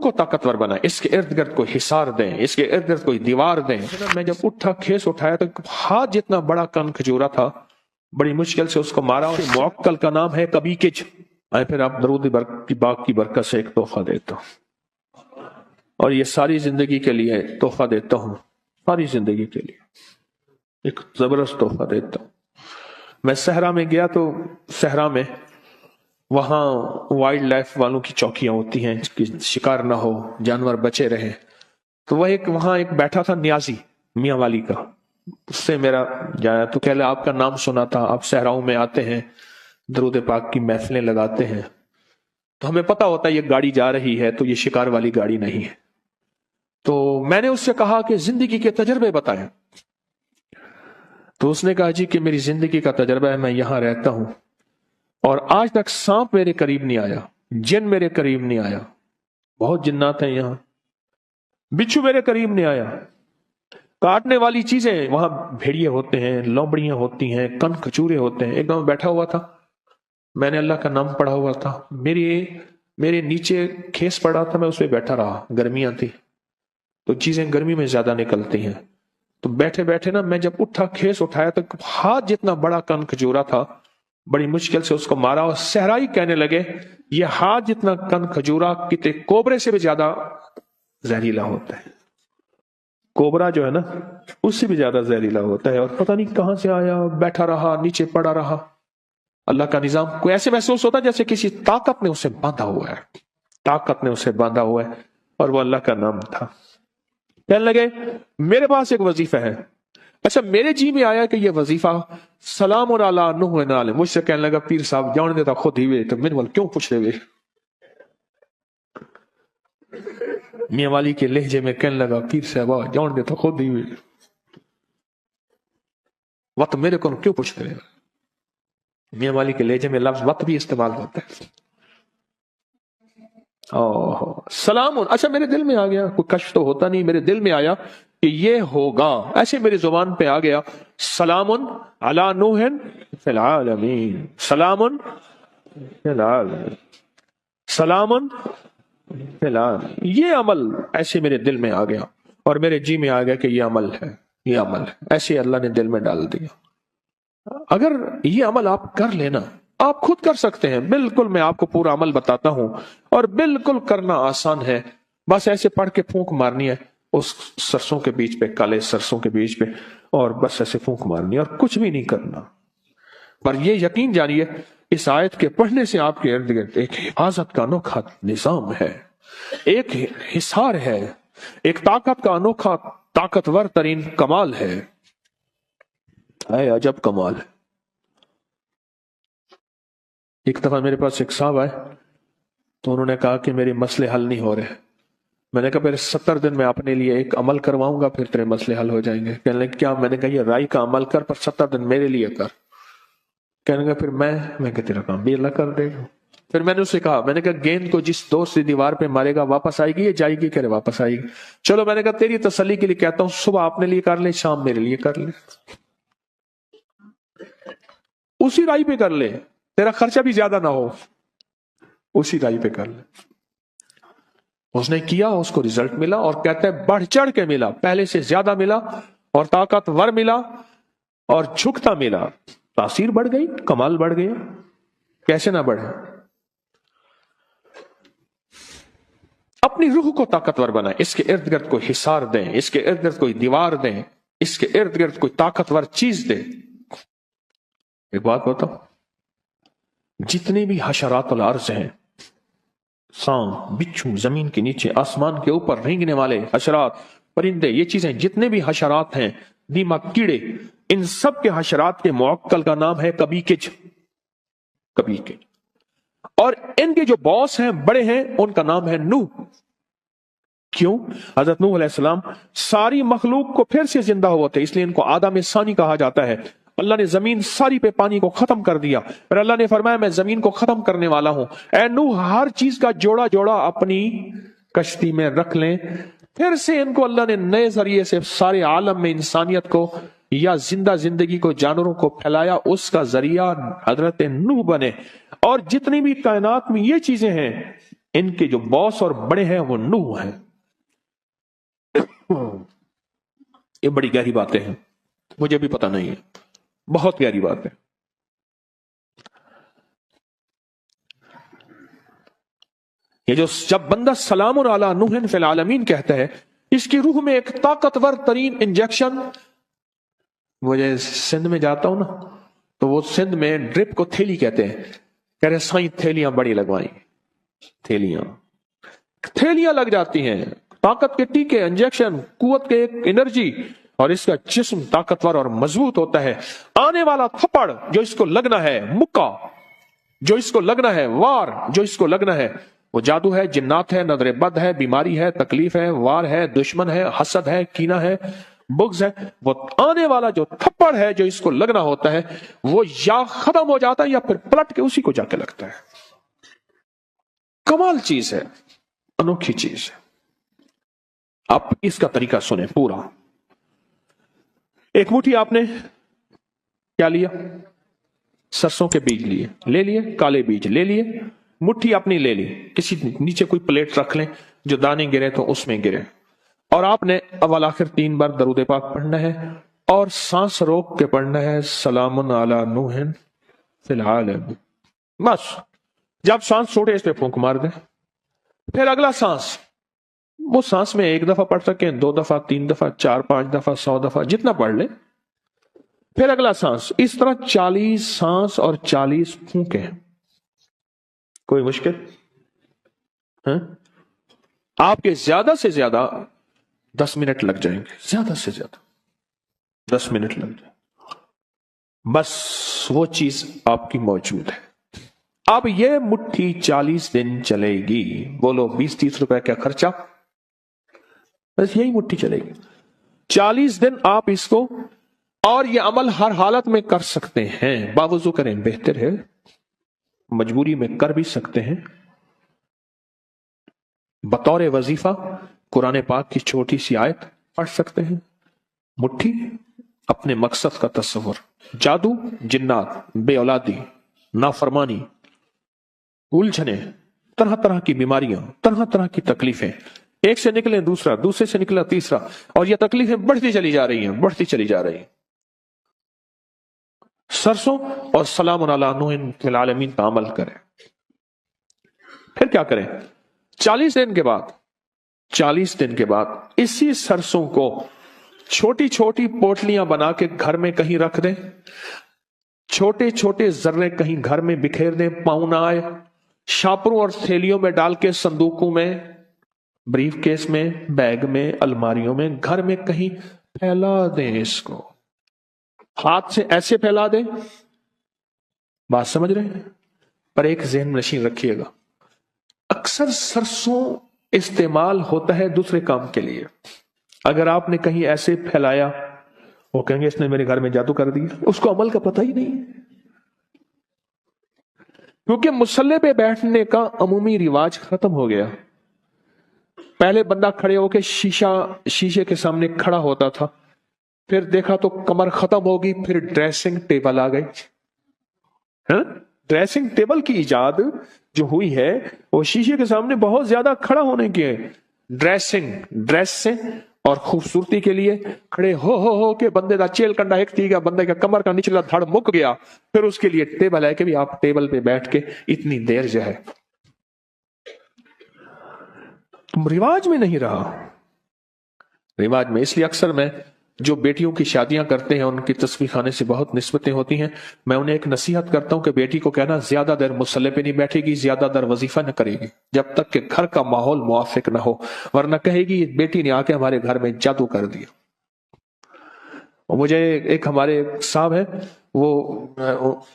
को ताकतवर बनाए, इसके इर्द गिर्द कोई हिसार दें, इसके इर्द गिर्द कोई दीवार दें। मैं जब उठा, खेस उठाया तो हाथ जितना बड़ा कन खजूरा था, बड़ी मुश्किल से उसको मारा। और मुअक्कल का नाम है कभी किच। मैं फिर आप दरूद की बाग की बरकत से एक तोहफा देता हूं, और ये सारी जिंदगी के लिए तोहफा देता हूं, सारी जिंदगी के लिए एक जबरदस्त तोहफा देता हूं। मैं सहरा में गया तो सहरा में वहां वाइल्ड लाइफ वालों की चौकियां होती हैं कि शिकार ना हो, जानवर बचे रहे। तो वह वहां एक बैठा था न्याजी मियां वाली का, उससे मेरा जाया तो कह लिया आपका नाम सुना था, आप सहराओं में आते हैं, दरूद पाक की महफिलें लगाते हैं, तो हमें पता होता है ये गाड़ी जा रही है तो ये शिकार वाली गाड़ी नहीं है। तो मैंने उससे कहा कि जिंदगी के तजर्बे बताएं। तो उसने कहा जी कि मेरी जिंदगी का तजर्बा है, मैं यहां रहता हूं और आज तक सांप मेरे करीब नहीं आया, जिन मेरे करीब नहीं आया, बहुत जिन्नात हैं यहां, बिच्छू मेरे करीब नहीं आया, काटने वाली चीजें वहां भेड़िए होते हैं, लोमड़ियां होती हैं, कन खचूरे होते हैं। एकदम बैठा हुआ था, मैंने अल्लाह का नाम पढ़ा हुआ था, मेरे नीचे खेस पड़ा था, मैं उस पर बैठा रहा। गर्मियां थी तो चीजें गर्मी में ज्यादा निकलती हैं। तो बैठे बैठे ना मैं जब उठा, खेस उठाया तो हाथ जितना बड़ा कन खजूरा था, बड़ी मुश्किल से उसको मारा। और सहराई कहने लगे ये हाथ जितना कन खजूरा किते कोबरे से भी ज्यादा जहरीला होता है। कोबरा जो है ना उससे भी ज्यादा जहरीला होता है। और पता नहीं कहां से आया, बैठा रहा, नीचे पड़ा रहा। अल्लाह का निजाम, कोई ऐसे महसूस होता है जैसे किसी ताकत ने उसे बांधा हुआ है, ताकत ने उसे बांधा हुआ है, और वो अल्लाह का नाम था। कहने लगे मेरे पास एक वजीफा है। अच्छा, मेरे जी में आया कि ये वजीफा सलाम और अला नूह नाल। मुझसे कहने लगा पीर साहब जान देता खुद ही वे, तो मैंने बोला क्यों पूछ रहे वे। मियां वाली के लहजे में कहने लगा पीर साहब जान देता खुद ही वे, वत मेरे को क्यों पूछ रहे। मियां वाली के लहजे में लफ्ज वत भी इस्तेमाल होता है। ओह सलाम। अच्छा, मेरे दिल में आ गया, कोई कष्ट तो होता नहीं, मेरे दिल में आया कि ये होगा, ऐसे मेरी जुबान पे आ गया सलामुन अला नूहिन फिल आलमीन, सलामुन फिल आलमीन, सलामुन फिल आलमीन। ये अमल ऐसे मेरे दिल में आ गया और मेरे जी में आ गया कि ये अमल है, ये अमल है। ऐसे अल्लाह ने दिल में डाल दिया। अगर ये अमल आप कर लेना, आप खुद कर सकते हैं, बिल्कुल मैं आपको पूरा अमल बताता हूं और बिल्कुल करना आसान है। बस ऐसे पढ़ के फूंक मारनी है उस सरसों के बीच पे, काले सरसों के बीच पे, और बस ऐसे फूंक मारनी है और कुछ भी नहीं करना। पर ये यकीन जानिए इस आयत के पढ़ने से आपके इर्द गिर्द एक हिफाजत का अनोखा निजाम है, एक हिसार है, एक ताकत का अनोखा ताकतवर तरीन कमाल है। अजब कमाल है। एक दफा मेरे पास एक साहब आए तो उन्होंने कहा कि मेरे मसले हल नहीं हो रहे। मैंने कहा फिर 70 दिन में अपने लिए एक अमल करवाऊंगा, फिर तेरे मसले हल हो जाएंगे। कहने लगे क्या? मैंने कहा ये राई का अमल कर, पर 70 दिन मेरे लिए कर। कहने लगा फिर मैं तेरा काम भी अल्लाह कर देगा। फिर मैंने उससे कहा, मैंने कहा गेंद को जिस दोस्त से दीवार पे मारेगा वापस आएगी या जाएगी? कह रहे वापस आएगी। चलो मैंने कहा तेरी तसल्ली के लिए कहता हूं, सुबह अपने लिए कर ले, शाम मेरे लिए कर ले, उसी राई पे कर ले, तेरा खर्चा भी ज्यादा ना हो, उसी राई पे कर ले। उसने किया, उसको रिजल्ट मिला, और कहते हैं बढ़ चढ़ के मिला, पहले से ज्यादा मिला, और ताकतवर मिला, और झुकता मिला। तासीर बढ़ गई, कमाल बढ़ गया, कैसे ना बढ़े। अपनी रूह को ताकतवर बनाए, इसके इर्द गिर्द कोई हिसार दें, इसके इर्द गिर्द कोई दीवार दें, इसके इर्द गिर्द कोई ताकतवर चीज दें। एक बात बताओ, जितने भी हशरातुल अर्ज़ हैं, सांप, बिच्छू, जमीन के नीचे, आसमान के ऊपर रेंगने वाले हशरात, परिंदे, ये चीजें जितने भी हशरात हैं, दीमक, कीड़े, इन सब के हशरात के मुअक्कल का नाम है कबीकिज, कबीकिज। और इनके जो बॉस हैं, बड़े हैं, उनका नाम है नूह। क्यों? हजरत नूह अलैहिस्सलाम सारी मखलूक को फिर से जिंदा हुआ थे, इसलिए इनको आदम सानी कहा जाता है। अल्लाह ने जमीन सारी पे पानी को खत्म कर दिया, फिर अल्लाह ने फरमाया मैं जमीन को खत्म करने वाला हूं, ऐ नूह हर चीज का जोड़ा जोड़ा अपनी कश्ती में रख लें। फिर से इनको अल्लाह ने नए जरिए से सारे आलम में इंसानियत को या जिंदा जिंदगी को, जानवरों को फैलाया, उसका जरिया हजरत नूह बने। और जितनी भी कायनात में ये चीजें हैं, इनके जो बॉस और बड़े हैं वो नूह हैं। ये बड़ी गहरी बातें हैं, मुझे भी पता नहीं है, बहुत गहरी बात है। ये जो जब बंदा सलामुन अला नूहिन फिल आलमीन कहता है, इसकी रूह में एक ताकतवर तरीन इंजेक्शन। मुझे सिंध में जाता हूं ना, तो वो सिंध में ड्रिप को थैली कहते हैं। कह रहे साईं थैलियां बड़ी लगवाई, थैलियां लग जाती हैं, ताकत के टीके, इंजेक्शन, कुवत के एक एनर्जी, और इसका जिस्म ताकतवर और मजबूत होता है। आने वाला थप्पड़ जो इसको लगना है, मुक्का जो इसको लगना है, वार जो इसको लगना है, वो जादू है, जिन्नात है, नजर बद है, बीमारी है, तकलीफ है, वार है, दुश्मन है, हसद है, कीना है, बुग्ज है। वो आने वाला जो थप्पड़ है जो इसको लगना होता है, वो या खत्म हो जाता है या फिर पलट के उसी को जाके लगता है। कमाल चीज है, अनोखी चीज है। आप इसका तरीका सुने पूरा। एक मुट्ठी आपने क्या लिया? सरसों के बीज ले लिए, काले बीज ले लिए, मुट्ठी अपनी ले ली, किसी नीचे कोई प्लेट रख लें, जो दाने गिरे तो उसमें गिरे, और आपने अव्वल आखिर 3 बार दरूद पाक पढ़ना है और सांस रोक के पढ़ना है, सलामुन अला नूहिन फिल आलमीन। बस जब सांस छोड़े इस पे फूंक मार दे। फिर अगला सांस, वो सांस में 1 दफा पढ़ सके, 2 दफा, 3 दफा, 4, 5 दफा, 100 दफा, जितना पढ़ ले। फिर अगला सांस, इस तरह 40 सांस और 40 फूंके। कोई मुश्किल है? आपके ज्यादा से ज्यादा 10 मिनट लग जाएंगे, ज्यादा से ज्यादा 10 मिनट लग जाएंगे, बस वो चीज आपकी मौजूद है। अब ये मुट्ठी 40 दिन चलेगी। बोलो 20-30 रुपए का खर्चा, बस यही मुट्ठी चलेगी 40 दिन। आप इसको, और ये अमल हर हालत में कर सकते हैं। बावजू करें बेहतर है, मजबूरी में कर भी सकते हैं। बतौर वजीफा कुरान पाक की छोटी सी आयत पढ़ सकते हैं। मुट्ठी, अपने मकसद का तस्वुर, जादू, जिन्नात, बेऔलादी, नाफरमानी, उलझने, तरह तरह की बीमारियां, तरह तरह की तकलीफें, एक से निकले दूसरा, दूसरे से निकला तीसरा, और ये तकलीफें बढ़ती चली जा रही हैं, बढ़ती चली जा रही हैं। सरसों और सलामुन अला नूहिन फिल आलमीन का अमल करें। फिर क्या करें? 40 दिन के बाद, 40 दिन के बाद इसी सरसों को छोटी छोटी पोटलियां बना के घर में कहीं रख दें। छोटे छोटे जर्रे कहीं घर में बिखेर दें, पाँव ना आए। शापरों और थैलियों में डाल के, संदूकों में, ब्रीफ केस में, बैग में, अलमारियों में, घर में कहीं फैला दें। इसको हाथ से ऐसे फैला दें। बात समझ रहे हैं? पर एक ज़हन में नशीन रखिएगा, अक्सर सरसों इस्तेमाल होता है दूसरे काम के लिए। अगर आपने कहीं ऐसे फैलाया, वो कहेंगे इसने मेरे घर में जादू कर दिया। उसको अमल का पता ही नहीं, क्योंकि मुसल्ले पे बैठने का अमूमी रिवाज खत्म हो गया। पहले बंदा खड़े होकर शीशे के सामने खड़ा होता था, फिर देखा तो कमर खत्म होगी, फिर ड्रेसिंग टेबल आ गई। ड्रेसिंग टेबल की इजाद जो हुई है वो शीशे के सामने बहुत ज्यादा खड़ा होने की है। ड्रेस से और खूबसूरती के लिए खड़े हो के बंदे का चेल कंडा एक थी गया, बंदे का कमर का निचला धड़ मुक गया, फिर उसके लिए टेबल है कि भी आप टेबल पे बैठ के इतनी देर जो है, तुम रिवाज में नहीं रहा। रिवाज में इसलिए अक्सर मैं जो बेटियों की शादियां करते हैं उनकी तस्वीर खाने से बहुत निस्बतें होती हैं, मैं उन्हें एक नसीहत करता हूं कि बेटी को कहना ज्यादा देर मुसल्ले पे नहीं बैठेगी, ज्यादा देर वजीफा न करेगी जब तक कि घर का माहौल मुआफिक न हो, वरना कहेगी बेटी ने आके हमारे घर में जादू कर दिया। और मुझे एक हमारे साहब है, वो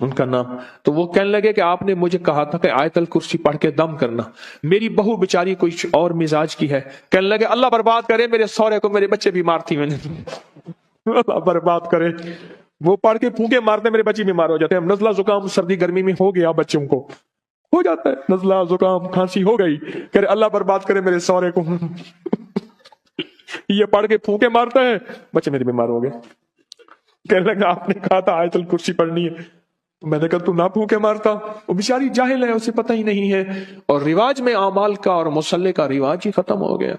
उनका नाम, तो वो कहने लगे कि आपने मुझे कहा था कि आयतल कुर्सी पढ़ के दम करना। मेरी बहू बेचारी कुछ और मिजाज की है, कहने लगे अल्लाह बर्बाद करे मेरे सौरे को, मेरे बच्चे बीमार थी, मैंने अल्लाह बर्बाद करे, वो पढ़ के फूंके मारते मेरे बच्चे बीमार हो जाते हैं। नजला जुकाम सर्दी गर्मी में हो गया, बच्चों को हो जाता है नजला जुकाम खांसी हो गई, कह रहे अल्लाह बर्बाद करे मेरे सौरे को ये पढ़ के फूंके मारता है, बच्चे मेरे बीमार हो गए। कहने लगा आपने कहा था आयतुल कुर्सी पढ़नी है, میں نے کہا تو نہ پھونکے مارتا، وہ بیچاری جاہل ہے، اسے پتہ ہی نہیں ہے، اور رواج میں اعمال کا اور مصلے کا رواج ہی ختم ہو گیا،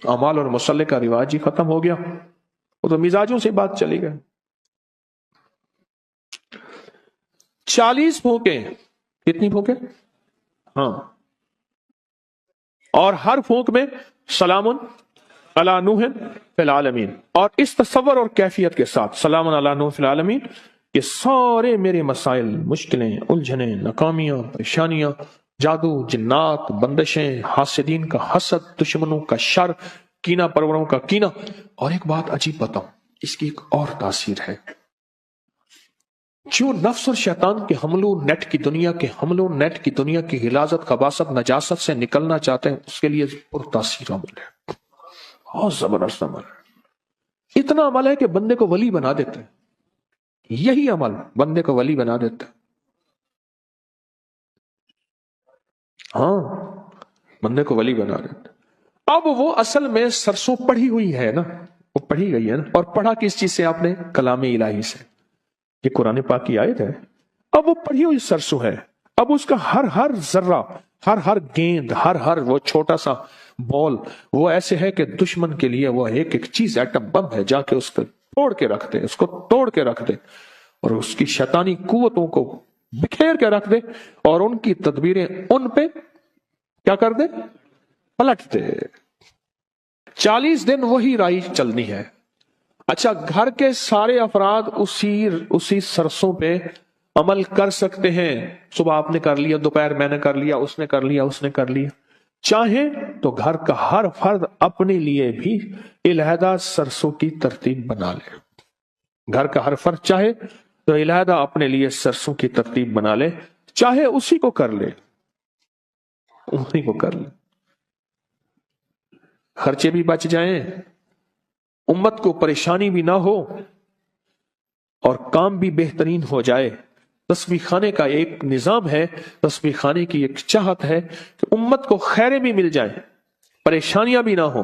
اعمال اور مصلے کا رواج ہی ختم ہو گیا، وہ تو مزاجوں سے بات چلی گئی۔ 40 پھونکے، کتنی پھونکے؟ ہاں، اور ہر پھونک میں سلام علی نوح فی العالمین، اور اس تصور اور کیفیت کے ساتھ سلام علی نوح فی العالمین کہ سارے میرے مسائل، مشکلیں، الجھنیں، ناکامیاں، پریشانیاں، جادو، جنات، بندشیں، حاسدین کا حسد، دشمنوں کا شر، کینہ پروروں کا کینہ۔ اور ایک بات عجیب بتاؤں، اس کی ایک اور تاثیر ہے، جو نفس اور شیطان کے حملوں، نیٹ کی دنیا کے حملوں، نیٹ کی دنیا کی غلاظت، خباثت، نجاست سے نکلنا چاہتے ہیں، اس کے لیے پرتاثیر عمل ہے، بہت زبردست عمل ہے، اتنا عمل ہے کہ بندے کو ولی بنا دیتے ہیں، یہی عمل بندے کو ولی بنا دیتا ہے۔ ہاں، بندے کو ولی بنا دیتا ہے۔ اب وہ اصل میں سرسوں پڑھی ہوئی ہے نا، وہ پڑھی گئی ہے نا، اور پڑھا کس چیز سے آپ نے؟ کلام الہی سے، یہ قرآن پاک کی آیت ہے، اب وہ پڑھی ہوئی سرسوں ہے، اب اس کا ہر ذرہ، ہر گیند، ہر وہ چھوٹا سا بال، وہ ایسے ہے کہ دشمن کے لیے وہ ایک چیز، ایٹم بم ہے، جا کے اس کو توڑ کے رکھ دے، اس کو توڑ کے رکھ دے، اور اس کی شیطانی قوتوں کو بکھیر کے رکھ دے، اور ان کی تدبیریں ان پہ کیا کر دے؟ پلٹ دے۔ 40 دن وہی رائی چلنی ہے۔ اچھا، گھر کے سارے افراد اسی سرسوں پہ عمل کر سکتے ہیں، صبح آپ نے کر لیا، دوپہر میں نے کر لیا، اس نے کر لیا، اس نے کر لیا، چاہیں تو گھر کا ہر فرد اپنے لیے بھی علیحدہ سرسوں کی ترتیب بنا لے، گھر کا ہر فرد چاہے تو علیحدہ اپنے لیے سرسوں کی ترتیب بنا لے، چاہے اسی کو کر لے، اسی کو کر لے، خرچے بھی بچ جائیں، امت کو پریشانی بھی نہ ہو، اور کام بھی بہترین ہو جائے۔ تسبیح خانے کا ایک نظام ہے، تسبیح خانے کی ایک چاہت ہے کہ امت کو خیریں بھی مل جائیں، پریشانیاں بھی نہ ہو،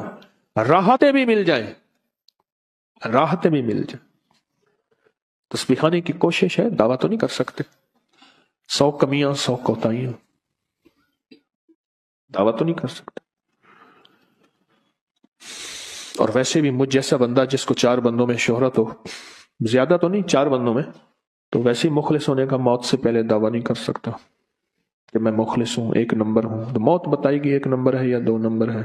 راحتیں بھی مل جائیں، راحتیں بھی مل جائیں۔ تسبیح خانے کی کوشش ہے، دعویٰ تو نہیں کر سکتے، 100 کمیاں، 100 کوتاہیاں، دعویٰ تو نہیں کر سکتے۔ اور ویسے بھی مجھ جیسا بندہ جس کو 4 بندوں میں شہرت ہو، زیادہ تو نہیں، 4 بندوں میں، تو ویسے ہی مخلص ہونے کا موت سے پہلے دعویٰ نہیں کر سکتا کہ میں مخلص ہوں، 1 نمبر ہوں۔ تو موت بتائے گی 1 نمبر ہے یا 2 نمبر ہے،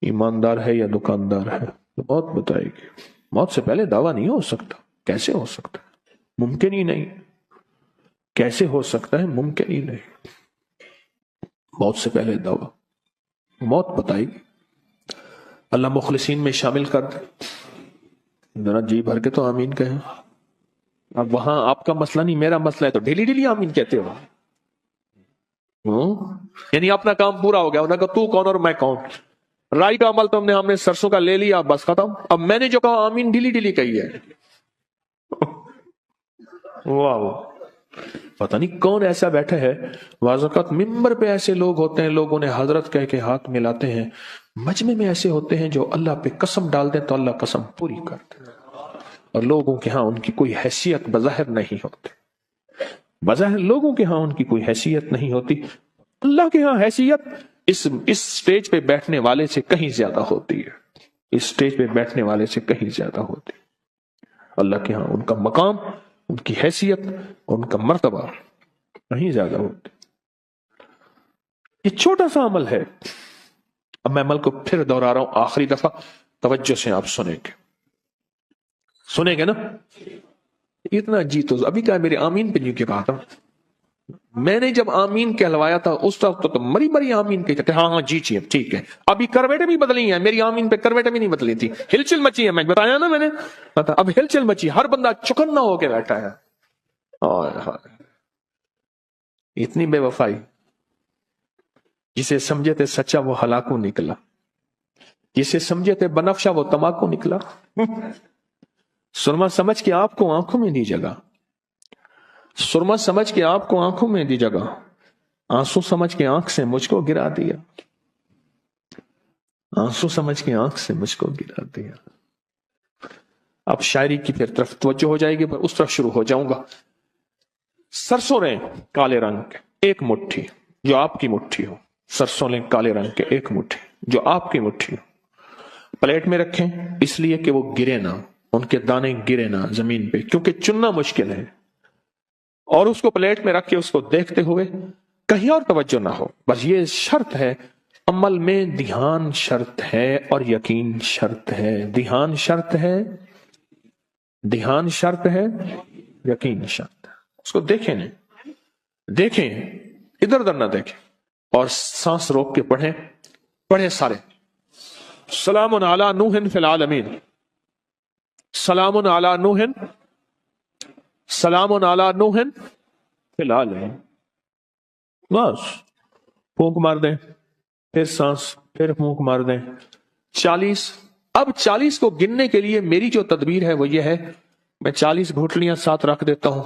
ایماندار ہے یا دکاندار ہے، تو موت بتائے گی۔ موت سے پہلے دعویٰ نہیں ہو سکتا، کیسے ہو سکتا ہے؟ ممکن ہی نہیں، کیسے ہو سکتا ہے؟ ممکن ہی نہیں، موت سے پہلے دعویٰ، موت بتائے گی۔ اللہ مخلصین میں شامل کر دے، ذرا جی بھر کے تو آمین کہیں۔ اب وہاں آپ کا مسئلہ نہیں، میرا مسئلہ ہے، تو ڈیلی آمین کہتے ہو، یعنی اپنا کام پورا ہو گیا، انہوں نے کہا تو کون اور میں کون، رائی کا عمل تو ہم نے سرسوں کا لے لیا، بس ختم۔ اب میں نے جو کہا آمین ڈیلی کہی ہے، واہ، پتہ نہیں کون ایسا بیٹھا ہے۔ بعض اوقات ممبر پہ ایسے لوگ ہوتے ہیں، لوگ انہیں حضرت کہہ کے ہاتھ ملاتے ہیں، مجمع میں ایسے ہوتے ہیں جو اللہ پہ قسم ڈال دیں تو اللہ قسم پوری کرتے ہیں، اور لوگوں کے ہاں ان کی کوئی حیثیت بظاہر نہیں ہوتی، بظاہر لوگوں کے ہاں ان کی کوئی حیثیت نہیں ہوتی، اللہ کے ہاں حیثیت اس سٹیج پہ بیٹھنے والے سے کہیں زیادہ ہوتی ہے، اس سٹیج پہ بیٹھنے والے سے کہیں زیادہ ہوتی ہے۔ اللہ کے ہاں ان کا مقام، ان کی حیثیت، ان کا مرتبہ کہیں زیادہ ہوتی۔ یہ چھوٹا سا عمل ہے، اب میں عمل کو پھر دوہرا رہا ہوں آخری دفعہ، توجہ سے آپ سنیں گے نا؟ اتنا جی تو ابھی کیا میرے آمین پہ نہیں کیا کہا تھا، میں نے جب آمین کہلوایا تھا اس وقت تو مری آمین کہتے تھے، ہاں جی ٹھیک ہے۔ ابھی کرویٹیں بھی بدلی ہیں، میری آمین پہ کرویٹیں بھی نہیں بدلی تھی، ہلچل مچی ہے، میں بتایا نا میں نے، اب ہلچل مچی، ہر بندہ چکنا ہو کے بیٹھا ہے۔ اتنی بے وفائی، جسے سمجھے تھے سچا وہ ہلاکو نکلا، جسے سمجھے تھے بنفشا وہ تماکو نکلا۔ سرما سمجھ کے آپ کو آنکھوں میں دی جگہ، سرما سمجھ کے آپ کو آنکھوں میں دی جگہ، آنسو سمجھ کے آنکھ سے مجھ کو گرا دیا، آنسو سمجھ کے آنکھ سے مجھ کو گرا دیا۔ اب شاعری کی پھر طرف توجہ ہو جائے گی، پر اس طرف شروع ہو جاؤں گا۔ सरसों लें काले रंग के एक मुट्ठी, जो आपकी मुट्ठी हो। सरसों लें काले रंग के एक मुट्ठी, जो आपकी मुट्ठी हो। प्लेट में रखें इसलिए कि वो गिरे ना, उनके दाने गिरे ना जमीन पे, क्योंकि चुनना मुश्किल है। और उसको प्लेट में रख के उसको देखते हुए कहीं और तवज्जो ना हो। बस ये शर्त है, अमल में ध्यान शर्त है और यकीन शर्त है। ध्यान शर्त है, ध्यान शर्त है, यकीन शर्त है। उसको देखें नहीं, देखें इधर उधर ना देखें, और सांस रोक के पढ़ें। पढ़े सारे। सलामुन अला नूहिन फिल आलमीन, सलामुन अला नूहिन, सलामुन अला नूहिन फिल आलमीन। बस फूंक मार दें, फिर सांस, फिर फूंक मार दें। 40। अब 40 को गिनने के लिए मेरी जो तदबीर है वो ये है, मैं 40 घुटलियां साथ रख देता हूं।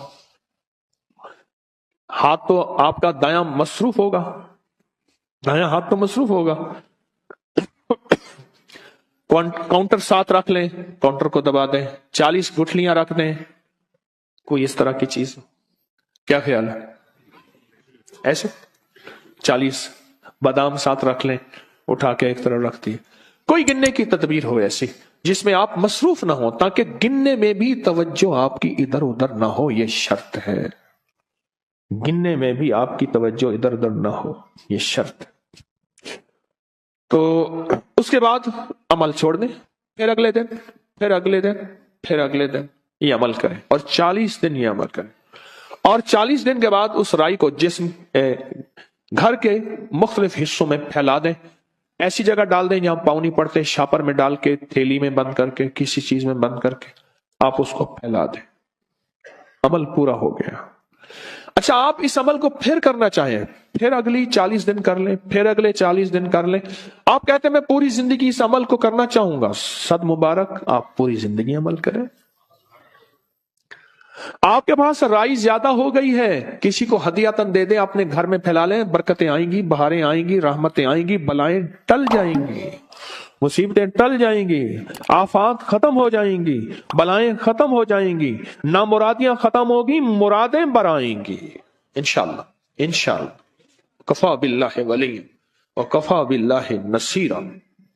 हाथ तो आपका दायां मसरूफ होगा, दायां हाथ तो मसरूफ होगा। काउंटर साथ रख लें, काउंटर को दबा दें, 40 गुठलियां रख दें, कोई इस तरह की चीज। क्या ख्याल है? ऐसे 40 बादाम साथ रख लें, उठा के एक तरफ रख दिए। कोई गिनने की तदबीर हो ऐसी जिसमें आप मसरूफ ना हो, ताकि गिनने में भी तवज्जो आपकी इधर उधर ना हो, यह शर्त है। गिनने में भी आपकी तवज्जो इधर उधर ना हो, यह शर्त। तो उसके बाद अमल छोड़ दें, फिर अगले दिन, फिर अगले दिन, फिर अगले दिन ये अमल करें, और 40 दिन ये अमल करें। और 40 दिन के बाद उस राई को जिस्म घर के मुख्तलिफ हिस्सों में फैला दें। ऐसी जगह डाल दें जहां पाँव नहीं पड़ते, शापर में डाल के, थैली में बंद करके, किसी चीज में बंद करके आप उसको फैला दें। अमल पूरा हो गया। अच्छा, आप इस अमल को फिर करना चाहें, फिर अगली 40 दिन कर लें, फिर अगले 40 दिन कर लें। आप कहते हैं मैं पूरी जिंदगी इस अमल को करना चाहूंगा, सद मुबारक, आप पूरी जिंदगी अमल करें। आपके पास राई ज्यादा हो गई है, किसी को हदियातन दे दे, अपने घर में फैला लें, बरकतें आएंगी, बहारें आएंगी, रहमतें आएंगी, बलाएं टल जाएंगी, मुसीबतें टल जाएंगी, आफात खत्म हो जाएंगी, बलाएं खत्म हो जाएंगी, नामुरादियां खत्म होगी, मुरादें बराएंगी इंशाअल्लाह। इंशाअल्लाह। कफा बिल्लाहि वली व कफा बिल्लाहि नसीरा।